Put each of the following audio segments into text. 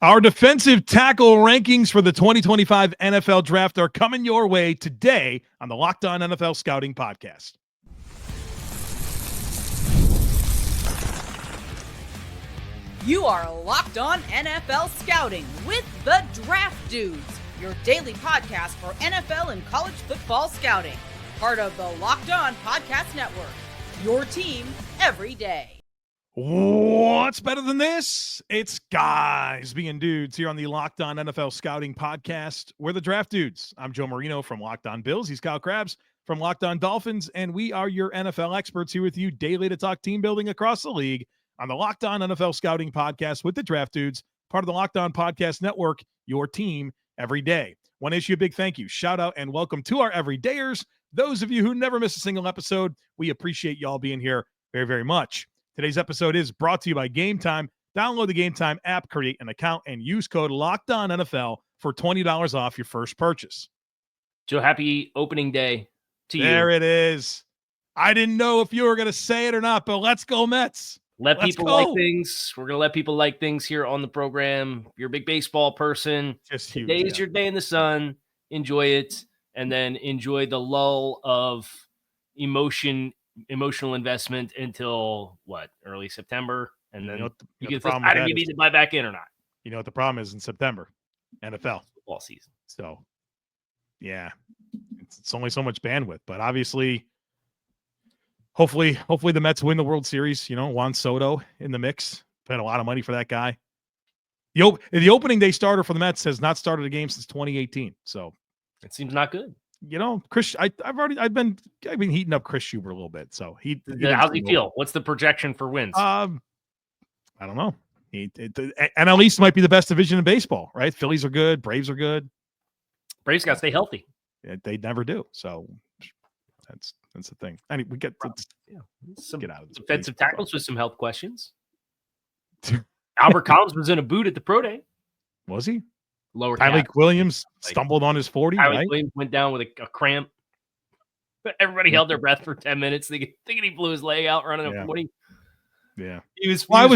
Our defensive tackle rankings for the 2025 NFL Draft are coming your way today on the Locked On NFL Scouting Podcast. You are Locked On NFL Scouting with the Draft Dudes, your daily podcast for NFL and college football scouting. Part of the Locked On Podcast Network, your team every day. What's better than this? It's guys being dudes here on the Locked On NFL Scouting Podcast. We're the Draft Dudes. I'm Joe Marino from Locked On Bills. He's Kyle Crabbs from Locked On Dolphins, and we are your NFL experts here with you daily to talk team building across the league on the Locked On NFL Scouting Podcast with the Draft Dudes, part of the Locked On Podcast Network, your team every day. Want to issue a big thank you, shout out, and welcome to our everydayers. Those of you who never miss a single episode, we appreciate y'all being here very, very much. Today's episode is brought to you by Game Time. Download the Game Time app, create an account, and use code LOCKEDONNFL for $20 off your first purchase. Joe, happy opening day to you. There it is. I didn't know if you were going to say it or not, but let's go Mets. Let people like things. We're going to let people like things here on the program. You're a big baseball person. Just huge, Today is your day in the sun. Enjoy it, and then enjoy the lull of emotional investment until early September, and then you can decide if you need to buy back in or not. You know what the problem is in September? NFL football season. So, yeah, it's only so much bandwidth, but obviously, hopefully the Mets win the World Series. You know, Juan Soto in the mix. Paid a lot of money for that guy. The opening day starter for the Mets has not started a game since 2018. So it seems not good. You know, Chris, I've been heating up Chris Schubert a little bit. So how's he feel? What's the projection for wins? I don't know. NL East might be the best division in baseball, right? Phillies are good, Braves are good. Braves got to stay healthy. They never do. So that's the thing. Anyway, we get some get out of this defensive tackles with some health questions. Alfred Collins was in a boot at the pro day. Was he? Lower Tyleik Williams stumbled on his 40. Tyleik Williams went down with a cramp. Everybody held their breath for 10 minutes, thinking he blew his leg out running a 40. Yeah, he was about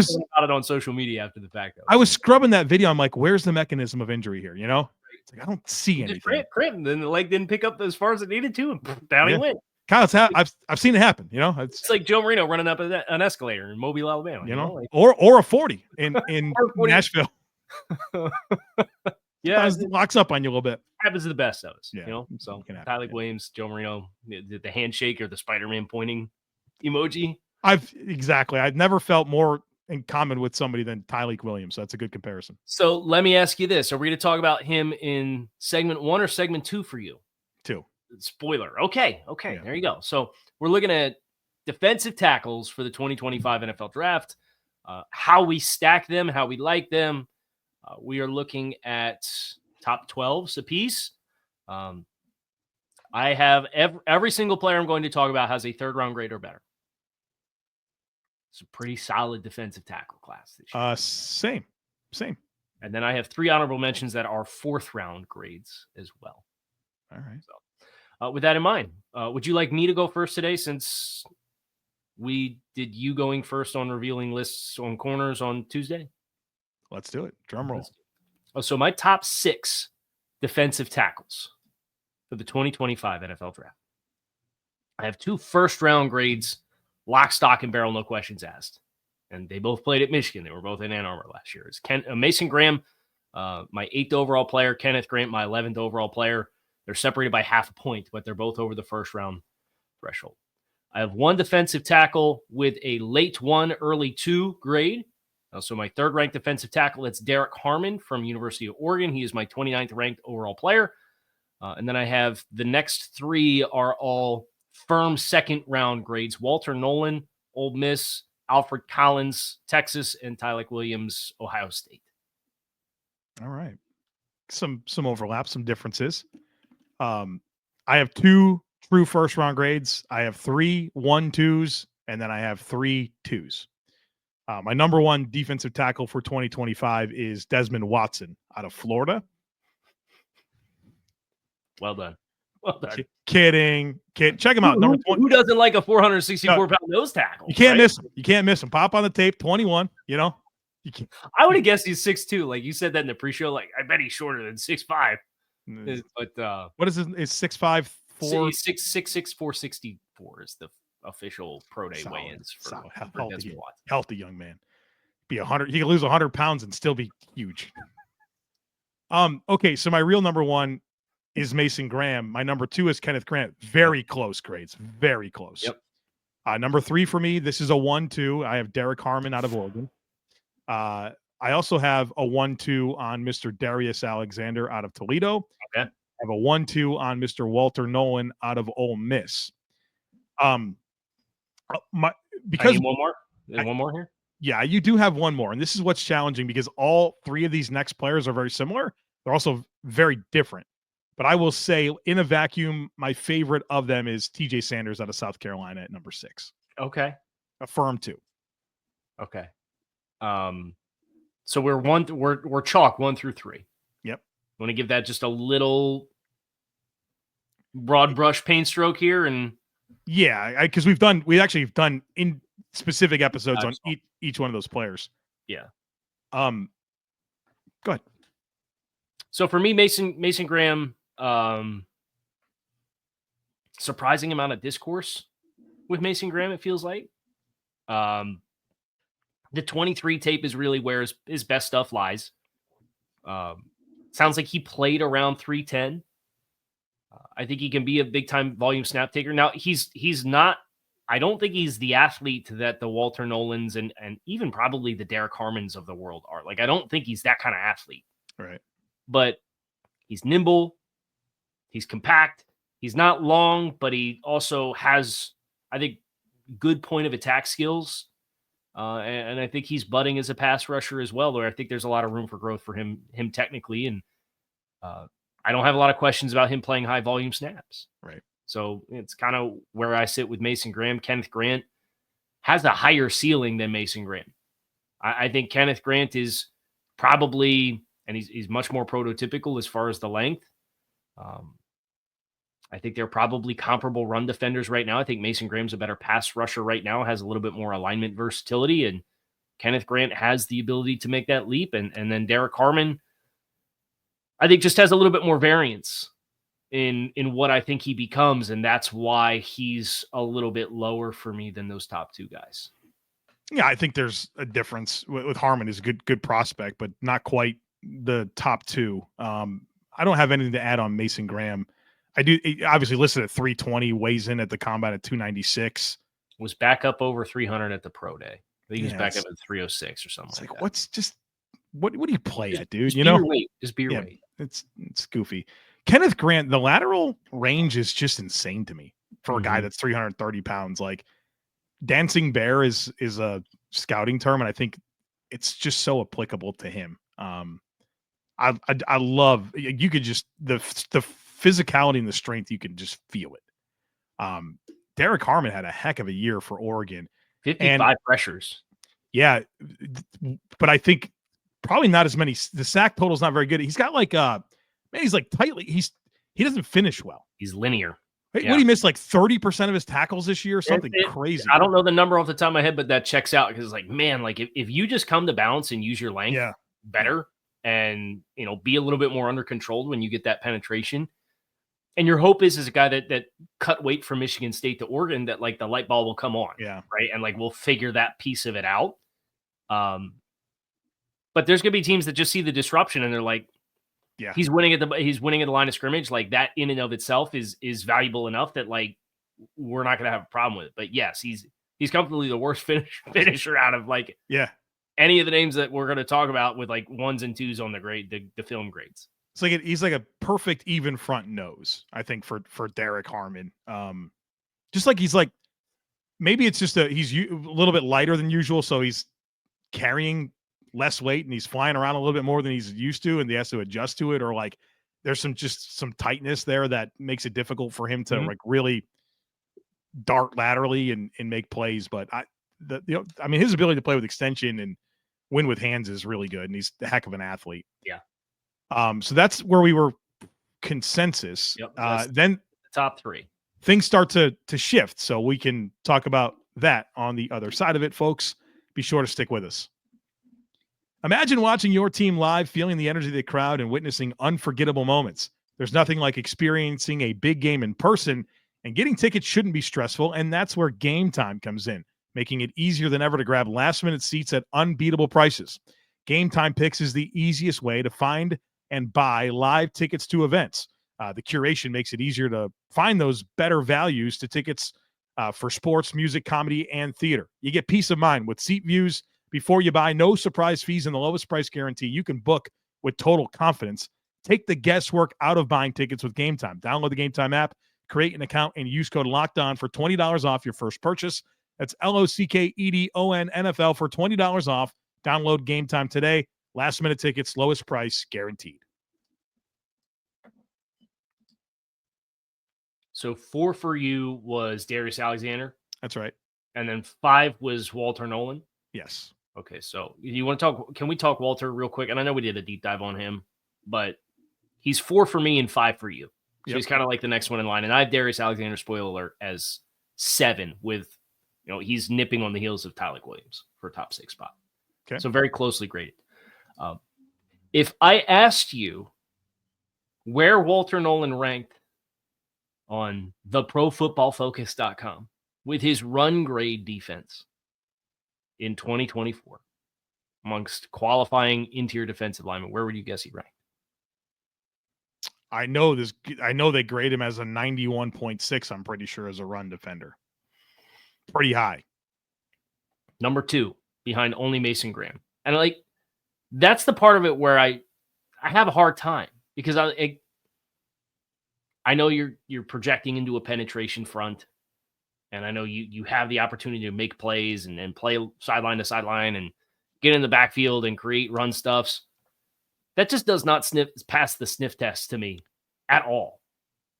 it on social media after the fact. I was scrubbing that video. I'm like, "Where's the mechanism of injury here?" You know, it's like I don't see anything. Cramp, then the leg didn't pick up as far as it needed to, and down he went. Kyle, I've seen it happen. You know, it's like Joe Marino running up an escalator in Mobile, Alabama. You know, or a 40 in 40. Nashville. Yeah, it locks up on you a little bit. Happens to the best of us, you know. So Tyleik Williams, Joe Marino, the handshake or the Spider-Man pointing emoji. I've never felt more in common with somebody than Tyleik Williams. So that's a good comparison. So let me ask you this: are we going to talk about him in segment 1 or segment 2 for you? 2. Spoiler. Okay. Yeah. There you go. So we're looking at defensive tackles for the 2025 NFL Draft. How we stack them, how we like them. We are looking at top 12s apiece. I have every single player I'm going to talk about has a third round grade or better. It's a pretty solid defensive tackle class this year. Same. And then I have 3 honorable mentions that are fourth round grades as well. All right. So, with that in mind, would you like me to go first today, since we did you going first on revealing lists on corners on Tuesday? Let's do it. Drum roll. So my top 6 defensive tackles for the 2025 NFL Draft. I have 2 first-round grades, lock, stock, and barrel, no questions asked. And they both played at Michigan. They were both in Ann Arbor last year. It's Mason Graham, my 8th overall player, Kenneth Grant, my 11th overall player. They're separated by half a point, but they're both over the first-round threshold. I have 1 defensive tackle with a late 1, early 2 grade. So my third-ranked defensive tackle, that's Derek Harmon from University of Oregon. He is my 29th ranked overall player. And then I have the next 3 are all firm second-round grades. Walter Nolen, Ole Miss, Alfred Collins, Texas, and Tyleik Williams, Ohio State. All right. Some overlap, some differences. I have 2 true first-round grades. I have 3 1-2s, and then I have 3 2s. My number 1 defensive tackle for 2025 is Desmond Watson out of Florida. Well done. Kidding. Check him out. Number 20. Who doesn't like a 464-pound nose tackle? You can't miss him. You can't miss him. Pop on the tape, 21. You know, I would have guessed he's 6'2". Like you said that in the pre-show. Like I bet he's shorter than 6'5". But what is his? Is 6'5" 4? 6'6", 464 is the official pro day weigh-ins for healthy young man. Be 100. He could lose 100 pounds and still be huge. Okay, so my real number one is Mason Graham. My number two is Kenneth Grant. Very close grades. Very close. Yep. Number three for me, this is a 1-2. I have Derek Harmon out of Oregon. I also have a 1-2 on Mr. Darius Alexander out of Toledo. Okay. I have a 1-2 on Mr. Walter Nolen out of Ole Miss. Because I need one more. One more here. Yeah, you do have one more, and this is what's challenging because all three of these next players are very similar. They're also very different. But I will say, in a vacuum, my favorite of them is TJ Sanders out of South Carolina at number 6. Okay. A firm 2. Okay. So we're chalk 1 through 3. Yep. Want to give that just a little broad brush paint stroke here, and because we actually have done in specific episodes on each one of those players. Yeah. Go ahead. So for me, Mason Graham, surprising amount of discourse with Mason Graham, it feels like. The 23 tape is really where his best stuff lies. Sounds like he played around 310. I think he can be a big-time volume snap taker. Now, he's not – I don't think he's the athlete that the Walter Nolens and even probably the Derek Harmons of the world are. Like, I don't think he's that kind of athlete. Right. But he's nimble. He's compact. He's not long, but he also has, I think, good point of attack skills. And I think he's budding as a pass rusher as well, where I think there's a lot of room for growth for him technically. And I don't have a lot of questions about him playing high volume snaps. Right. So it's kind of where I sit with Mason Graham. Kenneth Grant has a higher ceiling than Mason Graham. I think Kenneth Grant is probably, and he's much more prototypical as far as the length. I think they're probably comparable run defenders right now. I think Mason Graham's a better pass rusher right now, has a little bit more alignment versatility, and Kenneth Grant has the ability to make that leap. And then Derek Harmon, I think, just has a little bit more variance in what I think he becomes, and that's why he's a little bit lower for me than those top two guys. Yeah, I think there's a difference with Harmon. Is a good prospect, but not quite the top two. I don't have anything to add on Mason Graham. I do obviously listed at 320, weighs in at the combine at 296. Was back up over 300 at the pro day. I think he was back up at 306 or something like that. What's just what do you play at, dude? Just be your weight. Just be your weight. It's goofy. Kenneth Grant, the lateral range is just insane to me for a guy that's 330 pounds. Like, dancing bear is a scouting term, and I think it's just so applicable to him. I love, you could just the physicality and the strength, you can just feel it. Derek Harmon had a heck of a year for Oregon. 55 pressures. Yeah, but I think probably not as many. The sack total is not very good. He's got like he's like tightly. He doesn't finish well. He's linear. What did he miss, like 30% of his tackles this year? Something crazy. I don't know the number off the top of my head, but that checks out because it's like, man, like if you just come to balance and use your length better and, be a little bit more under controlled when you get that penetration. And your hope is a guy that cut weight from Michigan State to Oregon, that like the light bulb will come on. Yeah. Right. And like, we'll figure that piece of it out. But there's going to be teams that just see the disruption and they're like, yeah, he's winning at the line of scrimmage. Like, that in and of itself is valuable enough that like we're not going to have a problem with it. But yes, he's comfortably the worst finisher out of like any of the names that we're going to talk about with like 1s and 2s on the grade, the film grades. It's like he's like a perfect even front nose, I think, for Derek Harmon. Just like he's like, maybe it's just he's a little bit lighter than usual, so he's carrying less weight and he's flying around a little bit more than he's used to, and he has to adjust to it, or like there's some tightness there that makes it difficult for him to like really dart laterally and make plays. But his ability to play with extension and win with hands is really good, and he's a heck of an athlete. Yeah. So that's where we were consensus. Yep, then the top three things start to shift, so we can talk about that on the other side of it, folks. Be sure to stick with us. Imagine watching your team live, feeling the energy of the crowd, and witnessing unforgettable moments. There's nothing like experiencing a big game in person, and getting tickets shouldn't be stressful, and that's where Game Time comes in, making it easier than ever to grab last-minute seats at unbeatable prices. Game Time Picks is the easiest way to find and buy live tickets to events. The curation makes it easier to find those better values to tickets for sports, music, comedy, and theater. You get peace of mind with seat views before you buy, no surprise fees, and the lowest price guarantee. You can book with total confidence. Take the guesswork out of buying tickets with Game Time. Download the Game Time app, create an account, and use code LOCKEDON for $20 off your first purchase. That's LOCKEDON NFL for $20 off. Download Game Time today. Last minute tickets, lowest price guaranteed. So 4 for you was Darius Alexander. That's right. And then 5 was Walter Nolen. Yes. Okay, so you want to talk? Can we talk Walter real quick? And I know we did a deep dive on him, but he's 4 for me and 5 for you. So he's kind of like the next one in line. And I have Darius Alexander, spoiler alert, as 7 with, he's nipping on the heels of Tyler Williams for a top 6 spot. Okay. So very closely graded. If I asked you where Walter Nolen ranked on theprofootballfocus.com with his run grade defense in 2024 amongst qualifying interior defensive linemen, where would you guess he ranked? I know they grade him as a 91.6, I'm pretty sure, as a run defender. Pretty high. Number 2, behind only Mason Graham. And that's the part of it where I have a hard time, because I know you're projecting into a penetration front, and I know you have the opportunity to make plays and play sideline to sideline and get in the backfield and create run stuffs. That just does not pass the sniff test to me at all.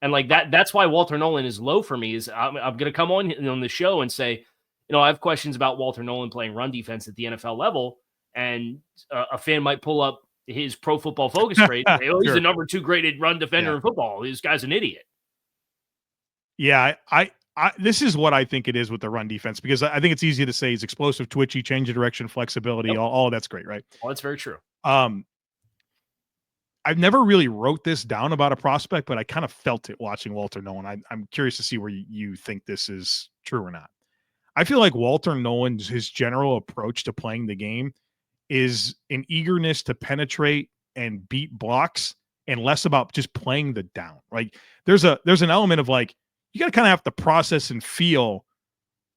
And that's why Walter Nolen is low for me. Is I'm going to come on the show and say, I have questions about Walter Nolen playing run defense at the NFL level, and a fan might pull up his Pro Football Focus grade. He's the number 2 graded run defender in football. This guy's an idiot. Yeah, I this is what I think it is with the run defense, because I think it's easy to say he's explosive, twitchy, change of direction, flexibility. Yep. All that's great, right? Well, that's very true. I've never really wrote this down about a prospect, but I kind of felt it watching Walter Nolen. I'm curious to see where you think this is true or not. I feel like Walter Nolen's, his general approach to playing the game is an eagerness to penetrate and beat blocks, and less about just playing the down. There's an element of you got to kind of have to process and feel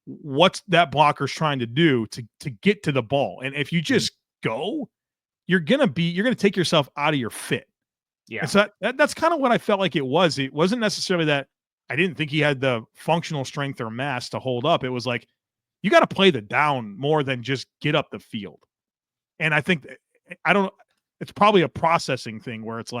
what's that blocker's trying to do to get to the ball. And if you just go, you're going to take yourself out of your fit. Yeah. And so that's kind of what I felt like it was. It wasn't necessarily that I didn't think he had the functional strength or mass to hold up. It was you got to play the down more than just get up the field. And I think it's probably a processing thing where it's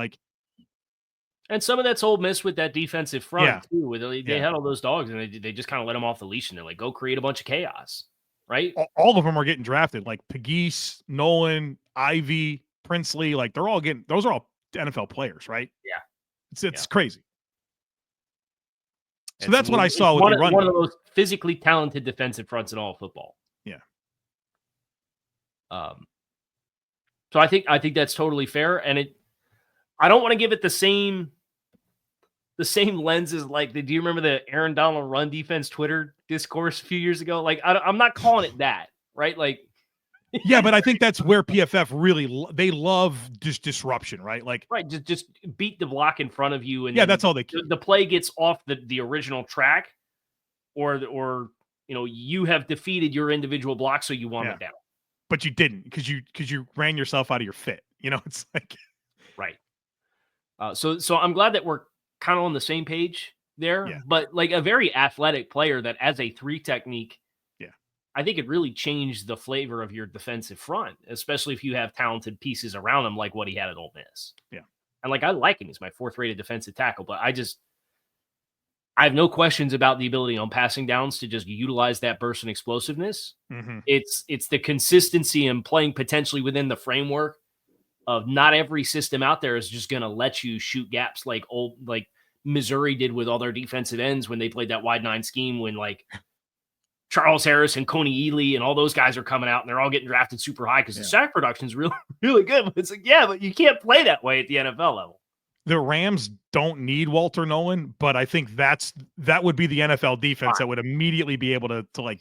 and some of that's Ole Miss with that defensive front too. They had all those dogs, and they just kind of let them off the leash, and they're go create a bunch of chaos, right? All of them are getting drafted, Pegues, Nolen, Ivy, Princely. Those are all NFL players, right? Yeah. It's crazy. So that's what I saw with the run. One of the most physically talented defensive fronts in all of football. Yeah. So I think that's totally fair, and I don't want to give it the same lens as do you remember the Aaron Donald run defense Twitter discourse a few years ago? I'm not calling it that, right? Yeah, but I think that's where PFF really they love just disruption, right? Right, just beat the block in front of you, and that's all they keep. The play gets off the original track, or you have defeated your individual block, so you want it down. But you didn't, because you ran yourself out of your fit. It's right. So I'm glad that we're kind of on the same page there. Yeah. But a very athletic player that as a 3 technique, I think it really changed the flavor of your defensive front, especially if you have talented pieces around him like what he had at Ole Miss. Yeah. And I like him. He's my 4th rated defensive tackle, but I have no questions about the ability on passing downs to just utilize that burst and explosiveness. Mm-hmm. It's the consistency and playing potentially within the framework of not every system out there is just going to let you shoot gaps like Missouri did with all their defensive ends when they played that wide 9 scheme, when Charles Harris and Coney Ely and all those guys are coming out and they're all getting drafted super high because the sack production is really, really good. But it's like, yeah, but you can't play that way at the NFL level. The Rams don't need Walter Nolen, but I think that would be the NFL defense that would immediately be able to like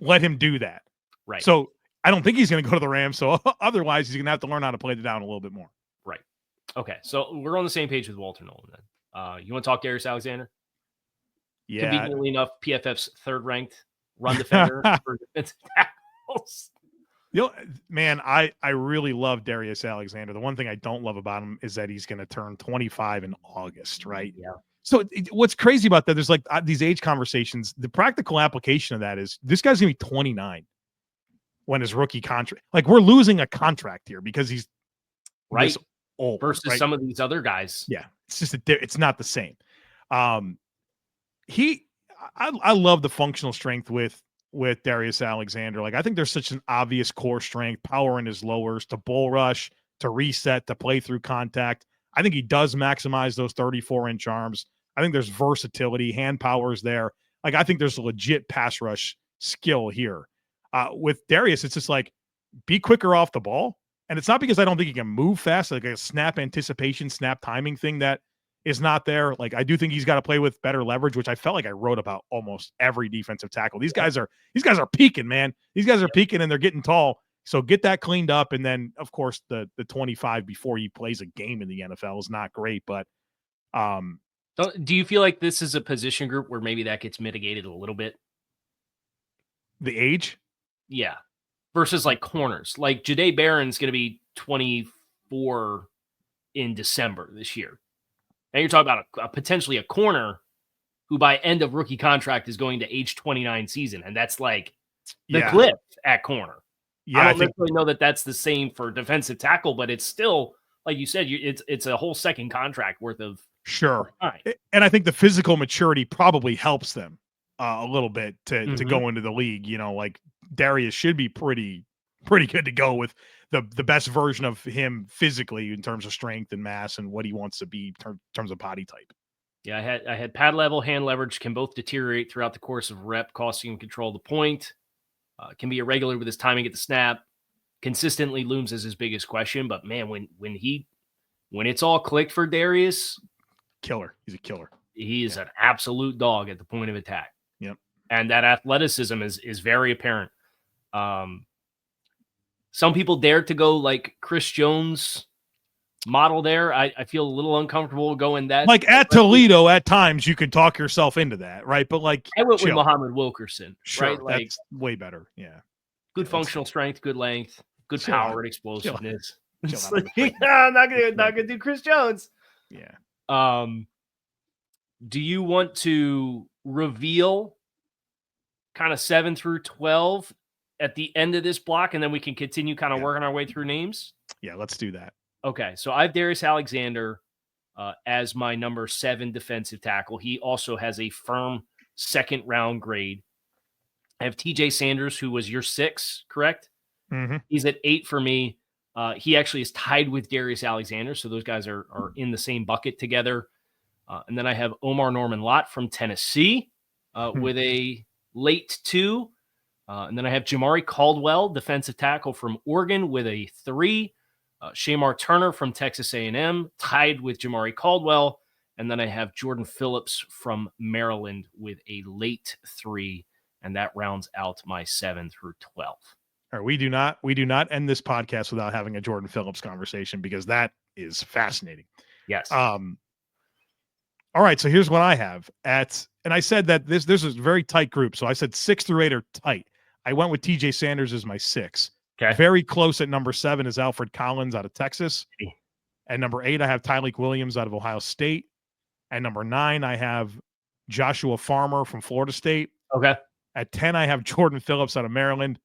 let him do that. Right. So I don't think he's going to go to the Rams. So otherwise, he's going to have to learn how to play the down a little bit more. Right. Okay. So we're on the same page with Walter Nolen then. You want to talk Darius Alexander? Yeah. Conveniently enough, PFF's third-ranked run defender for defensive tackles. You know, man, I really love Darius Alexander. The one thing I don't love about him is that he's going to turn 25 in August, right? Yeah. So what's crazy about that, there's like these age conversations. The practical application of that is this guy's going to be 29 when his rookie contract. Like, we're losing a contract here because he's right old versus some of these other guys. Yeah, it's just it's not the same. I love the functional strength with Darius Alexander. Like, I think there's such an obvious core strength, power in his lowers, to bull rush, to reset, to play through contact. I think he does maximize those 34-inch arms. I think there's versatility, hand powers there. Like, I think there's a legit pass rush skill here. With Darius, it's just like, be quicker off the ball. And it's not because I don't think he can move fast, like a snap anticipation, snap timing thing that is not there. Like, I do think he's got to play with better leverage, which I felt like I wrote about almost every defensive tackle. These guys are peaking, man. These guys are peaking and they're getting tall. So get that cleaned up. And then, of course, the 25 before he plays a game in the NFL is not great. But do you feel like this is a position group where maybe that gets mitigated a little bit? The age? Yeah. Versus like corners. Like Jahdae Barron's going to be 24 in December this year. Now you're talking about potentially a corner who by end of rookie contract is going to age 29 season. And that's like the cliff at corner. Yeah, I don't necessarily know that that's the same for defensive tackle, but it's still, like you said, it's a whole second contract worth of. Sure. And I think the physical maturity probably helps them a little bit to go into the league. You know, like Darius should be pretty good to go with the best version of him physically in terms of strength and mass and what he wants to be in terms of body type. Yeah, I had pad level, hand leverage can both deteriorate throughout the course of rep, costing him control the point. Can be irregular with his timing at the snap. Consistently looms as his biggest question, but man, when it's all clicked for Darius, killer. He's a killer. He is an absolute dog at the point of attack. Yep. And that athleticism is very apparent. Some people dare to go like Chris Jones model there. I feel a little uncomfortable going that. Like at Toledo, at times you could talk yourself into that, right? But like I went with Muhammad Wilkerson, sure, right? Like that's way better. Yeah. Good functional strength, good length, good power and explosiveness. I'm not gonna do Chris Jones. Yeah. Do you want to reveal kind of 7 through 12 at the end of this block, and then we can continue kind of working our way through names? Yeah, let's do that. Okay, so I have Darius Alexander as my number 7 defensive tackle. He also has a firm second round grade. I have TJ Sanders, who was your 6, correct? Mm-hmm. He's at 8 for me. He actually is tied with Darius Alexander, so those guys are in the same bucket together. And then I have Omar Norman Lott from Tennessee with a late 2. And then I have Jamari Caldwell, defensive tackle from Oregon, with a 3. Shamar Turner from Texas A&M, tied with Jamari Caldwell. And then I have Jordan Phillips from Maryland with a late 3. And that rounds out my 7 through 12. All right, we do not end this podcast without having a Jordan Phillips conversation because that is fascinating. Yes. All right, so here's what I have and I said that this is a very tight group. So I said 6 through 8 are tight. I went with TJ Sanders as my 6. Okay. Very close at number 7 is Alfred Collins out of Texas. At number 8, I have Tyleik Williams out of Ohio State. At number 9, I have Joshua Farmer from Florida State. Okay. At 10, I have Jordan Phillips out of Maryland.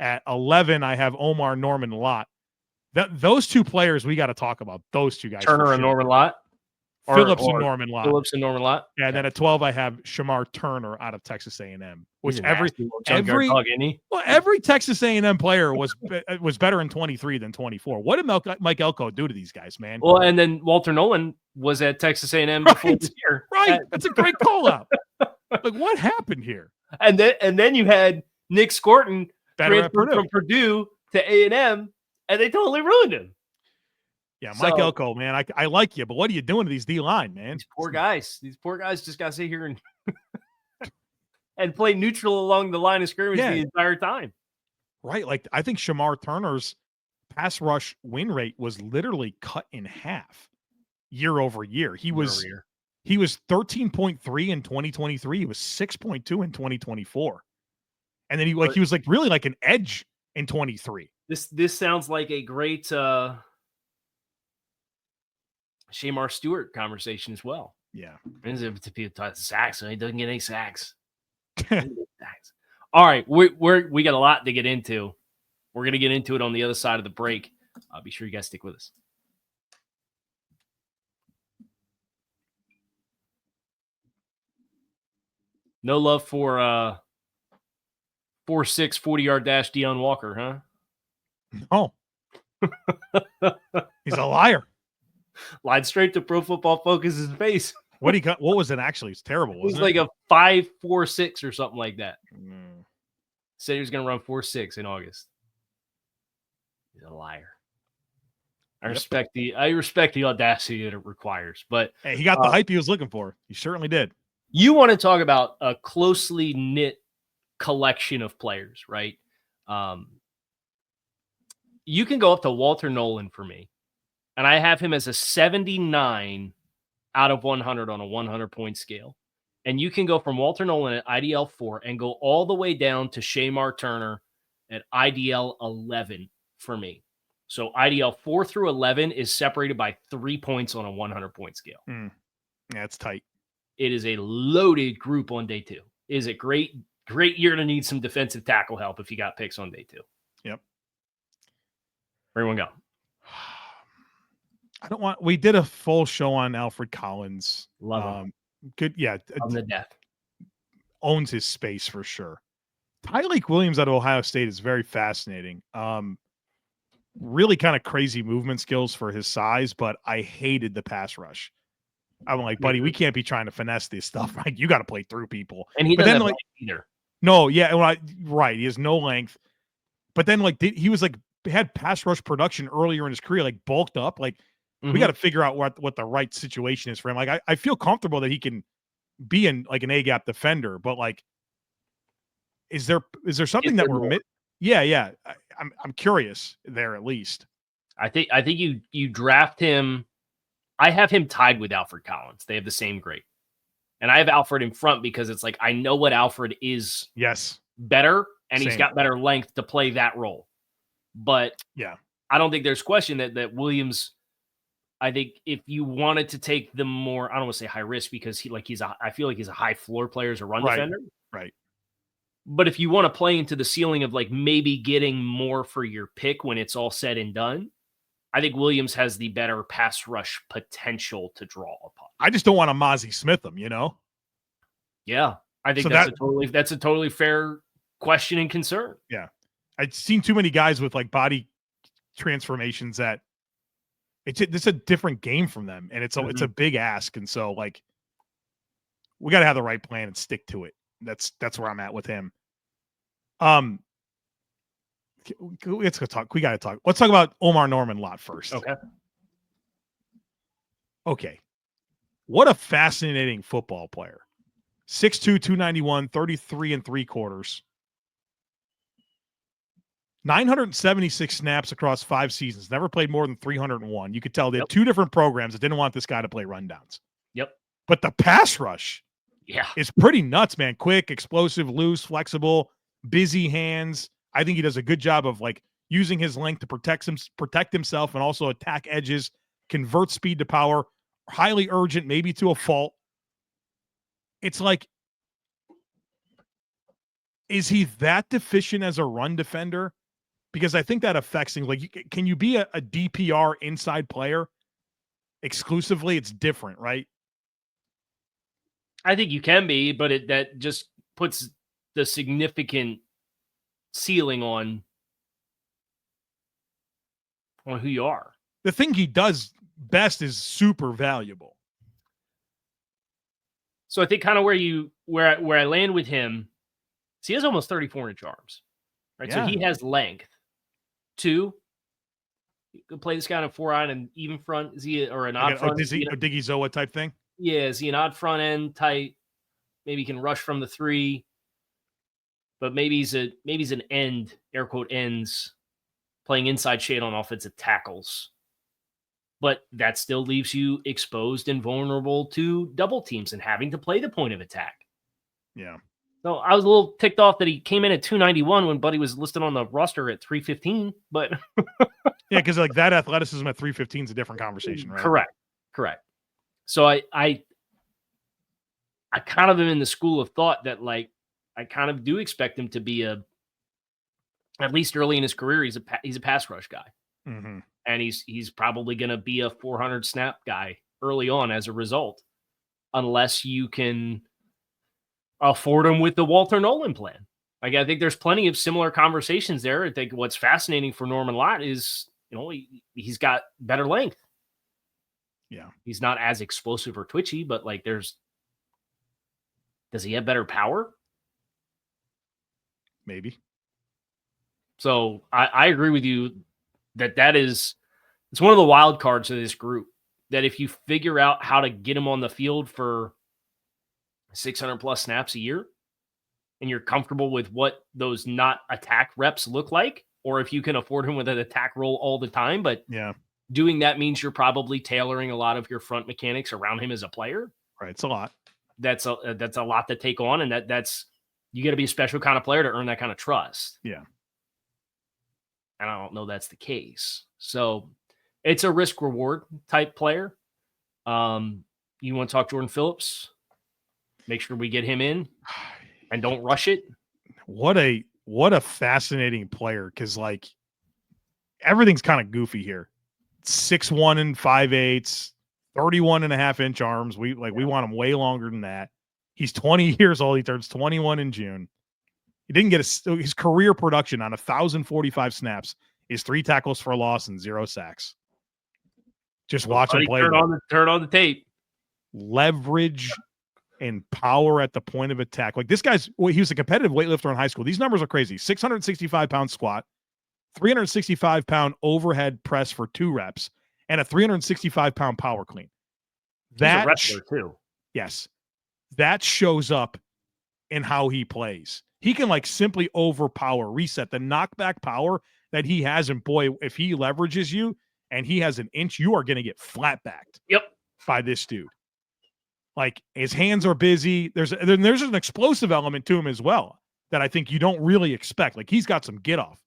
At 11, I have Omar Norman Lott. Those two players, we got to talk about those two guys. Turner and Norman Lott? Phillips and Norman Lott. Phillips and Norman Lott. Yeah, and then at 12, I have Shamar Turner out of Texas A&M. Which every Texas A&M player was better in 23 than 24. What did Mike Elko do to these guys, man? Well, and then Walter Nolen was at Texas A&M before this year. Right. That's a great call out. Like, what happened here? And then you had Nick Scorton Better at transferred Purdue. from Purdue to A&M, and they totally ruined him. Yeah, Mike Elko, man, I like you, but what are you doing to these D-line, man? These poor guys just got to sit here and play neutral along the line of scrimmage the entire time. Right. Like, I think Shamar Turner's pass rush win rate was literally cut in half year over year. He was 13.3 in 2023. He was 6.2 in 2024. And then he was like really like an edge in 23. This sounds like a great Shamar Stewart conversation as well. Yeah. To be a sacks, so he doesn't get any sacks. All right, we got a lot to get into. We're gonna get into it on the other side of the break. Be sure you guys stick with us. No love for 4.6 40-yard dash Deion Walker, huh? Oh, he's a liar. Lied straight to Pro Football Focus's face. What he got? What was it actually? It's terrible. It was Wasn't like a 5.46 or something like that. Said he was going to run 4.6 in August. He's a liar. I respect the audacity that it requires, but hey, he got the hype he was looking for. He certainly did. You want to talk about a closely knit collection of players, right? You can go up to Walter Nolen for me, and I have him as a 79 out of 100 on a 100-point scale. And you can go from Walter Nolen at IDL 4 and go all the way down to Shamar Turner at IDL 11 for me. So IDL 4 through 11 is separated by 3 points on a 100-point scale. Yeah, it's tight. It is a loaded group on day 2. Is it great? Great year to need some defensive tackle help if you got picks on day 2. Yep. Everyone go. We did a full show on Alfred Collins. Love him. Good. Yeah. On the death. Owns his space for sure. Tyleik Williams out of Ohio State is very fascinating. Really kind of crazy movement skills for his size, but I hated the pass rush. I'm like, buddy, we can't be trying to finesse this stuff, right? You got to play through people. And he doesn't have length either. No, yeah, right. He has no length. But then, like, he was like had pass rush production earlier in his career, like bulked up. Like, we got to figure out what the right situation is for him. Like, I feel comfortable that he can be in like an A-gap defender, but like, is there something that we're missing? Yeah. I'm curious there at least. I think you draft him. I have him tied with Alfred Collins. They have the same grade. And I have Alfred in front because it's like I know what Alfred is better, and he's got better length to play that role. But yeah, I don't think there's question that Williams, I think if you wanted to take the more, I don't want to say high risk because I feel like he's a high floor player as a run defender. Right. But if you want to play into the ceiling of like maybe getting more for your pick when it's all said and done, I think Williams has the better pass rush potential to draw upon. I just don't want to Mozzie Smith him, you know? Yeah. I think that's a totally fair question and concern. Yeah. I've seen too many guys with like body transformations that it's a different game from them. And it's a big ask. And so like, we got to have the right plan and stick to it. That's where I'm at with him. Let's go talk. We got to talk. Let's talk about Omar Norman Lott first. Okay. What a fascinating football player. 6'2", 291, 33 3/4. 976 snaps across 5 seasons. Never played more than 301. You could tell they had 2 different programs that didn't want this guy to play rundowns. Yep. But the pass rush is pretty nuts, man. Quick, explosive, loose, flexible, busy hands. I think he does a good job of like using his length to protect himself and also attack edges, convert speed to power, highly urgent, maybe to a fault. It's like, is he that deficient as a run defender? Because I think that affects things. Like, can you be a DPR inside player exclusively? It's different, right? I think you can be, but that just puts the significant ceiling on who you are. The thing he does best is super valuable. So I think kind of where I land with him So he has almost 34-inch arms, right? Yeah. So he has length. 2, you could play this guy on a 4-iron and even front. Is he or an odd front? Diggy Zoa type thing? Yeah, is he an odd front end tight? Maybe he can rush from the 3, but maybe he's an end, air quote ends, playing inside shade on offensive tackles. But that still leaves you exposed and vulnerable to double teams and having to play the point of attack. Yeah. So I was a little ticked off that he came in at 291 when Buddy was listed on the roster at 315. But yeah, because like that athleticism at 315 is a different conversation, right? Correct. So I kind of am in the school of thought that like I kind of do expect him to be at least early in his career, he's a pass rush guy. Mm-hmm. And he's probably going to be a 400 snap guy early on as a result, unless you can afford him with the Walter Nolen plan. Like, I think there's plenty of similar conversations there. I think what's fascinating for Norman Lott is, he's got better length. Yeah. He's not as explosive or twitchy, but like does he have better power? Maybe. So I agree with you it's one of the wild cards of this group, that if you figure out how to get him on the field for 600 plus snaps a year and you're comfortable with what those not attack reps look like, or if you can afford him with an attack role all the time, but yeah, doing that means you're probably tailoring a lot of your front mechanics around him as a player. Right. It's a lot. That's a lot to take on. And that's, you got to be a special kind of player to earn that kind of trust. Yeah. And I don't know that's the case. So it's a risk reward type player. You want to talk Jordan Phillips? Make sure we get him in and don't rush it. What a fascinating player. Cause like everything's kind of goofy here. 6'1" and 5/8, 31.5-inch arms. We want him way longer than that. He's 20 years old. He turns 21 in June. He didn't get his career production on 1,045 snaps is 3 tackles for a loss and 0 sacks. Just watch him play. Turn on the tape. Leverage and power at the point of attack. Like this guy's, he was a competitive weightlifter in high school. These numbers are crazy. 665-pound squat, 365-pound overhead press for 2 reps, and a 365-pound power clean. He's a wrestler too. Yes. That shows up in how he plays. He can like simply overpower, reset the knockback power that he has. And boy, if he leverages you and he has an inch, you are going to get flat backed. Yep. By this dude. Like his hands are busy. There's an explosive element to him as well that I think you don't really expect. Like he's got some get off.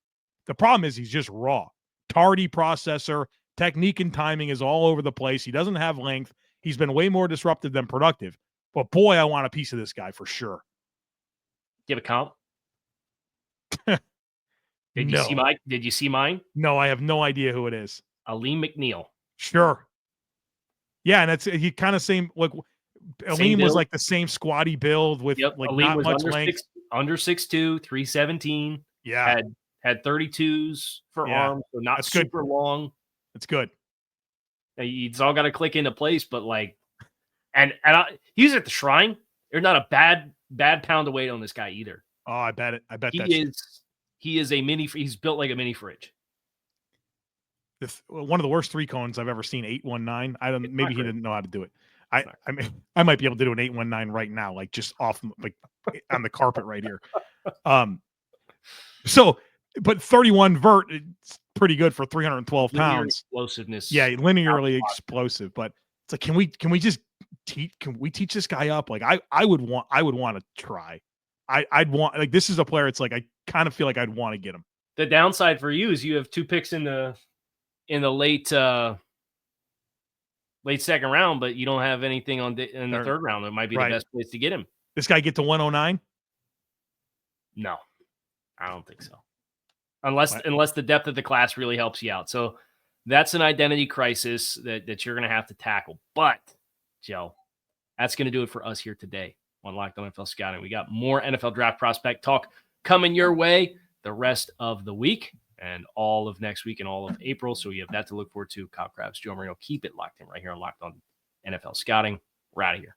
The problem is he's just raw. Tardy processor, technique and timing is all over the place. He doesn't have length. He's been way more disruptive than productive. But boy, I want a piece of this guy for sure. Give a comp. Did you see mine? No, I have no idea who it is. Aleem McNeil. Sure. Yeah, and he kind of same like Aleem was like the same squatty build with like Aleem not much length. Under 6'2", 317. Yeah. Had 32s for arms, so not super long. That's good. It's all got to click into place, but like, he's at the Shrine. There's not a bad pound of weight on this guy either. Oh, I bet it. I bet he is a mini. He's built like a mini fridge. One of the worst 3 cones I've ever seen. 819. Maybe he didn't know how to do it. I mean, I might be able to do an 819 right now, like just off, like on the carpet right here. So, but 31 vert, it's pretty good for 312 pounds. Linear explosiveness. Yeah, linearly explosive. But it's like, can we just teach this guy up? Like I would want to try. I'd want, like, this is a player. It's like, I kind of feel like I'd want to get him. The downside for you is you have 2 picks in the late second round, but you don't have anything in the third round. That might be the best place to get him. This guy get to 109? No, I don't think so. Unless the depth of the class really helps you out. So that's an identity crisis that you're going to have to tackle. But, Joe, that's going to do it for us here today on Locked On NFL Scouting. We got more NFL draft prospect talk coming your way the rest of the week and all of next week and all of April. So you have that to look forward to. Kyle Crabbs, Joe Marino. Keep it locked in right here on Locked On NFL Scouting. We're out of here.